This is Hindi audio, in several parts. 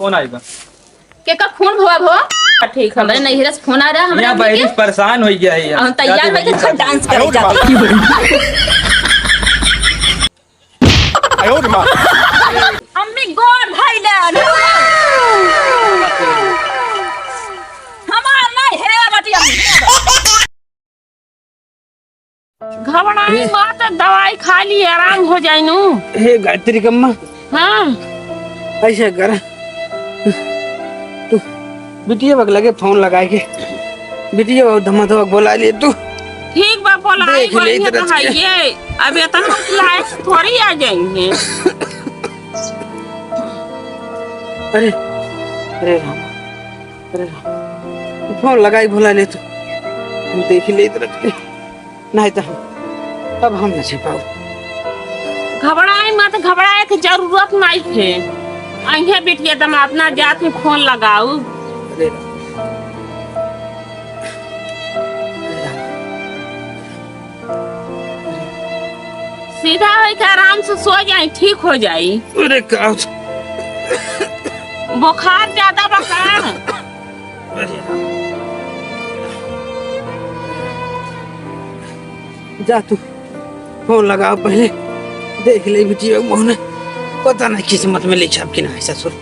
फोन आएगा के का खून भवा भो ठीक हमरे नहीं रस फोन आ रहा हमरा यहाँ बैरिस परेशान हो गया है हम तैयार होके सब डांस करे जाते आयो रे मां अम्मी गोर भाईला हमार नहीं है बटिया घबराई मत दवाई खा ली आराम हो जाई नु हे गायत्री कम्मा हां ऐसे कर तू बिटिया बग लगे फोन लगा के बिटिया धमाधम बोला ले तू ठीक बा बोला आई देख ले भाई इधर है ये अब इतना लाइट थोड़ी आ जाएंगे अरे अरे राम अरे राम फोन लगाई भुला ले तू हम देख ले इधर नहीं तो अब हम न छिपाओ घबराए मत घबराए के जरूरत नहीं थे अहे बिटिया तुम अपना जात में फोन लगाओ अरे राम सीधा हो के आराम से सो जाए ठीक हो जाई अरे का बुखार ज्यादा बका जा तू फोन लगाओ पहले देख ले बिटिया मोहन पता नहीं किस्मत में लिखा कि ना ऐसा सुन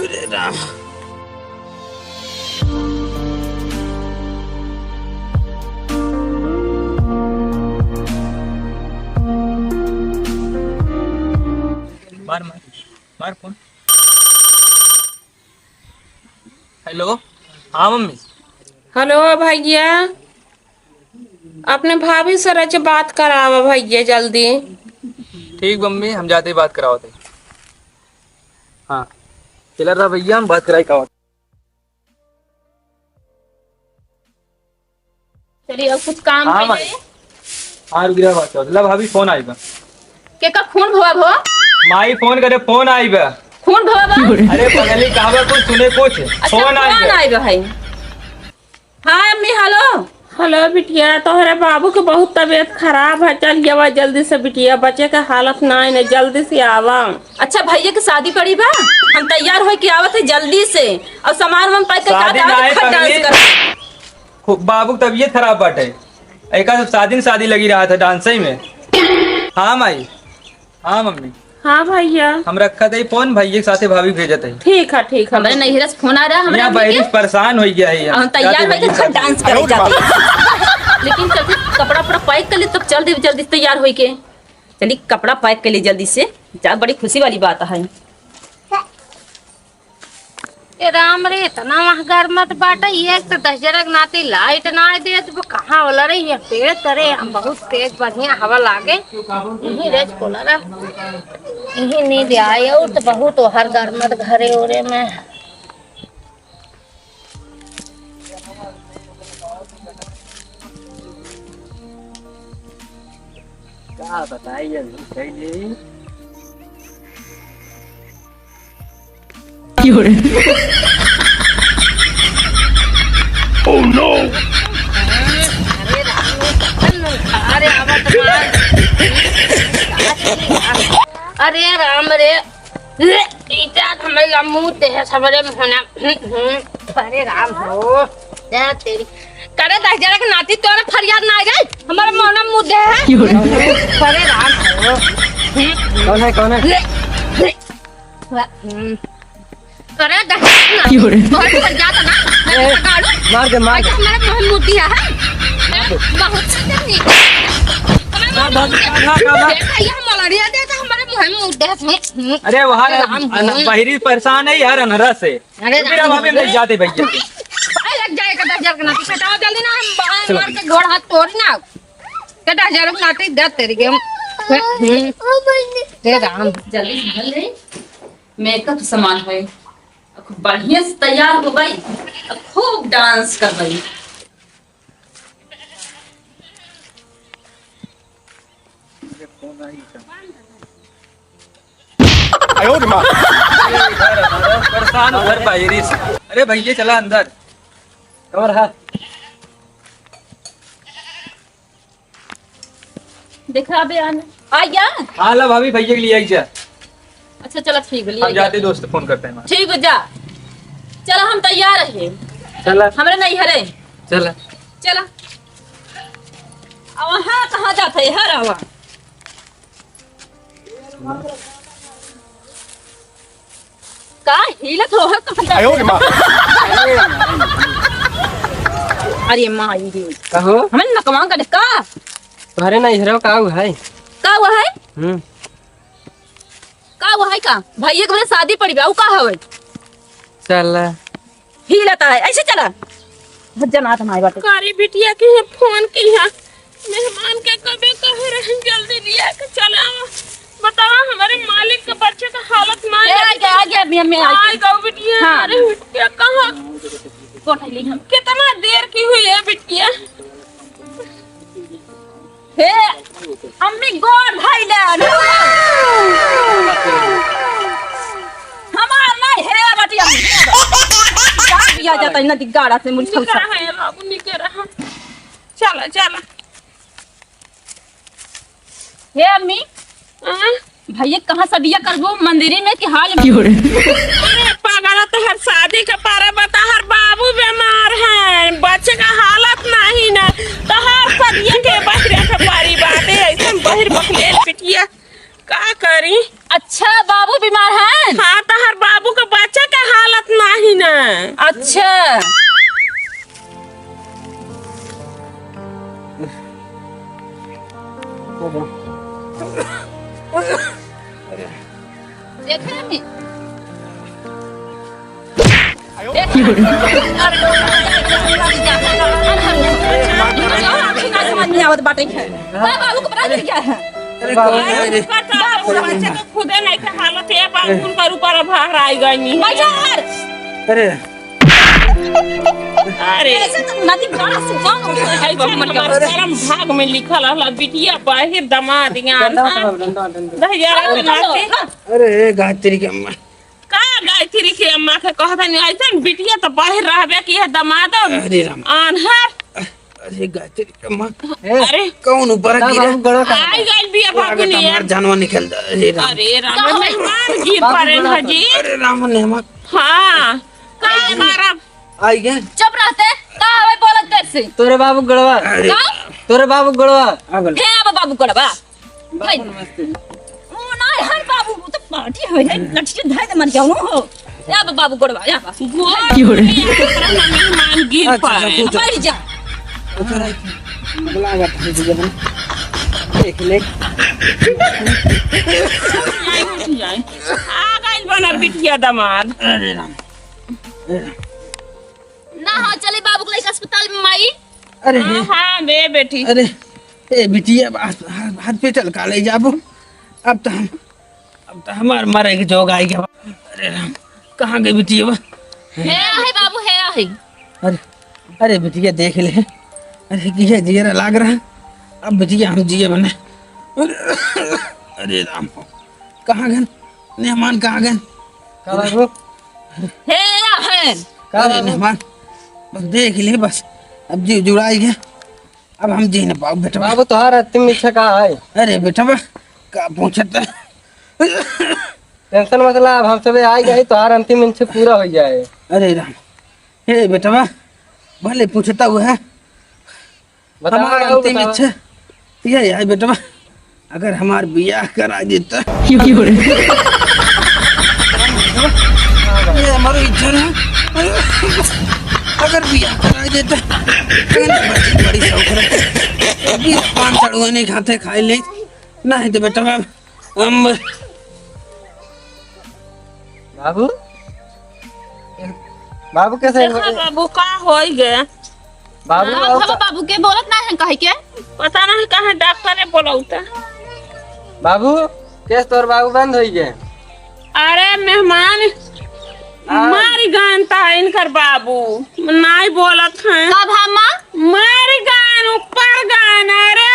अरे राम मार मार मार फोन। हेलो हाँ मम्मी। हेलो भैया अपने भाभी सर से बात करावा भैया जल्दी ठीक मम्मी हम जाते ही बात कराओ थे। हाँ चला रहा भैया हम बात कराई का चलिए अब कुछ काम हाँ है भाई हाँ रुक बात करो भाभी फोन आएगा के का खून भवा भो माई फोन करे फोन आएगा खून भवा अरे पगली कहां कुछ सुने कुछ फोन आएगा भाई हाँ अम्मी हेलो हेलो बिटिया तोहरे बाबू के बहुत तबीयत खराब है चल जावा जल्दी से बिटिया बच्चे का हालत ना है जल्दी से आवा अच्छा भैया की शादी पड़ी बा हम तैयार हो के आवत है जल्दी से और सामान वामान पैक करके बाबू की तबीयत खराब बाटे एक शादी लगी रहा था डांस में। हाँ माई हाँ मम्मी हाँ भैया हम रखा था फोन भैया के साथे भाभी भेजा था ठीक है हमरे नहीं रस फोन आ रहा हमरा यहाँ बैरिस परेशान हो गया है हम तैयार होके सब डांस करे जाते लेकिन चल कपड़ा पूरा पैक कर ले तब चल दे जल्दी तैयार होई के चली कपड़ा पैक कर ले जल्दी से जा बड़ी खुशी वाली बात है ए राम रे इतना महंगार मत बाटा ये तो 10 नाती लाइट ना दे तो कहाँ वाला रे ये पेड़ करे हम बहुत तेज बढ़िया हवा लागे यही रेज कोला रे यही नींद आए और तो बहुत हर गर्मत घरे ओरे में क्या बताइए Oh no अरे राम रे इटा हमें मुंह ते है सबरे होना अरे राम हो तेरी करे 10 के नाती तोरा फरियाद ना आ गई हमारे मोना मुंह दे है अरे राम हो कौन है करे 10 बहुत फरियाद ना मार दे हमारे मोहन मुंह दिया है बहुत नहीं मलेरिया दे तो हमारे मुंह में उड़े अरे वहाँ बहिरी परेशान है यार अनहरा से मेरा भाभी मिल जाते भैया लग जाएगा 10 के नाती कटाओ जल्दी ना हम बाहर मार के घोड़ा हाथ तोड़ ना के 10 के नाती दे तेरी के हे राम जल्दी निकल गई मेकअप सामान है बढ़िया से तैयार हो गई खूब डांस कर गई आयो रे मां परेशान उधर बहिरी से। अरे भैया चला अंदर कमर हाथ दिखा बयान आया हाँ ला भाभी भैया के लिए आई जा अच्छा चलो ठीक है, हम जाते दोस्त फोन करते हैं। ठीक है जा। चलो हम तैयार रहे। चला हमारे नहीं हरे। चला चला। अब वहाँ कहाँ जाते है हर आवा। का हिलत हो है कहाँ 哎呦我的妈！ अरे माँ ये कहो हमें नकमा का का तुम्हारे नहीं हरो का है का हुआ है का हुआ है का भैया के शादी पड़ी बा का हवे चल हिलता है ऐसे चला भजनाथ हमारी बात कारी बिटिया के फोन की है मेहमान के कबे कह रहे हैं जल्दी लिया के चला बतावा हमारे मालिक के बच्चे का हालत ना आ गया मैं आ गई बिटिया। अरे बिटिया कहां कोठली हम कितना देर की हुई है बिटिया। हे अम्मी गोर भाई ले हमार नहीं है बिटिया जा दिया जाता है नदी गाड़ा से मुझे चल है बाबू निके रहा। चला चला हे अम्मी भैया कहाँ सदिया करबो मंदिरी में की हाल अरे पागल तो हर शादी का पारा बता हर बाबू बीमार है बच्चे का हालत नहीं ना तो हर सदिया के बहरे का पारी बात है ऐसे बहर बखले पिटिया का करी। अच्छा बाबू बीमार है। हाँ तो हर बाबू का बच्चे का हालत नहीं ना। अच्छा देखे नहीं खुदे नहीं था हालत है बाबू पर ऊपर भाग आई गई अरे अरे नदी गाड़ा से जाओ है परम भाग में लिखल है बिटिया बाहर दमाद अरे गायत्री के अम्मा का गायत्री के अम्मा के कहता नहीं ऐसा बिटिया तो बाहर रहबे की है दमाद अरे राम अनहर। अरे गायत्री के अम्मा अरे कौन ऊपर गिरा आई गई बिया बाबू ने हमार जानवर निकल अरे राम अरे राम मेहमान गिर पड़े हैं जी। अरे राम ने हम हां का मारा आई गए चुप रहते का हवे बोलत देर से तोरे बाबू गड़वा अरे तोरे बाबू गड़वा हे अब बाबू गड़वा भाई ओ नहीं हर बाबू तो पार्टी हो है लट्ठी धाय मर जाऊं हो या बाबू गड़वा या की हो रे मेहमान गिर पड़े बैठ जा अगला बात है जी हम देख ले जाए आ गइल बना बिटिया दामाद। अरे राम ना हो चले बाबू को लेकर अस्पताल में माई। अरे हां बे बेटी अरे ए बिटिया हॉस्पिटल का ले जाबो अब तो हमार मरे के जोग आई गया। अरे राम कहाँ गई बिटिया है बाबू है अरे अरे बिटिया देख ले अरे किया जियरा लाग रहा अब बिटिया हम जिए बने। अरे राम कहाँ गए मेहमान कहाँ गए का बाबू है अरे मेहमान बस देख ले बस अब जी जुड़ाई गया अब हम जी न पाओ बेटा बाबू तोहार अंतिम इच्छा का है अरे बेटा का पूछता टेंशन मतलब अब हम सब आई गए तोहार अंतिम इच्छा पूरा हो जाए। अरे राम हे बेटा भले पूछता हुआ है हमारा अंतिम इच्छा यही है बेटा अगर हमार बियाह करा देता ये हमारी इच्छा है अगर बियाह करा देता बड़ी शौक रखते 5 सड़ुआ नहीं खाते खाए ले नहीं तो बेटा हम बाबू बाबू कैसे बाबू का हो गया बाबू हम बाबू के बोलत ना है कहे के पता नहीं कहाँ डॉक्टर ने बोलौता। बाबू केस तोर बाबू बंद हो गए। अरे मेहमान मारी गानता है इनकर बाबू नहीं बोलत है कब हम मारी गान ऊपर गान अरे